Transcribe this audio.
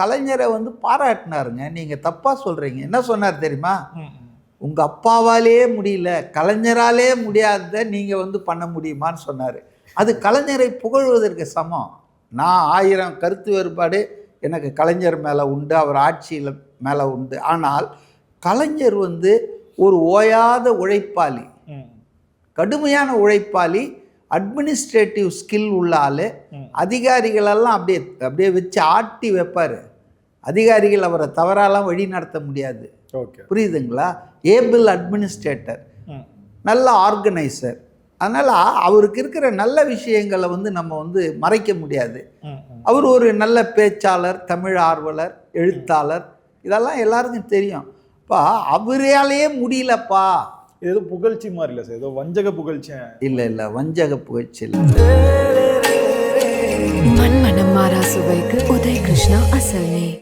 கலைஞரை வந்து பாராட்டினாருங்க. நீங்கள் தப்பாக சொல்கிறீங்க. என்ன சொன்னார் தெரியுமா? உங்கள் அப்பாவாலே முடியல, கலைஞராலே முடியாததை நீங்கள் வந்து பண்ண முடியுமான்னு சொன்னார். அது கலைஞரை புகழ்வதற்கு சமம். நான் 1000 கருத்து வேறுபாடு எனக்கு கலைஞர் மேலே உண்டு, அவர் ஆட்சியில் மேலே உண்டு. ஆனால் கலைஞர் வந்து ஒரு ஓயாத உழைப்பாளி, கடுமையான உழைப்பாளி, அட்மினிஸ்ட்ரேட்டிவ் ஸ்கில் உள்ள ஆள். அதிகாரிகளெல்லாம் அப்படியே வச்சு ஆட்டி வைப்பார். அதிகாரிகள் அவரை தவறாலாம் வழி நடத்த முடியாது. புரியுதுங்களா? ஏபிள் அட்மினிஸ்ட்ரேட்டர், நல்ல ஆர்கனைசர். அதனால் அவருக்கு இருக்கிற நல்ல விஷயங்களை வந்து நம்ம வந்து மறைக்க முடியாது. அவர் ஒரு நல்ல பேச்சாளர், தமிழ் ஆர்வலர், எழுத்தாளர், இதெல்லாம் எல்லாருக்கும் தெரியும். அப்பா அவராலேயே முடியலப்பா. ஏதோ புகழ்ச்சி மாதிரி இல்லை சார், ஏதோ வஞ்சக புகழ்ச்சி. இல்லை வஞ்சக புகழ்ச்சி இல்லை. மண்மனம் மாறா சுவைக்கு உதய் கிருஷ்ணா அசல் நெய்.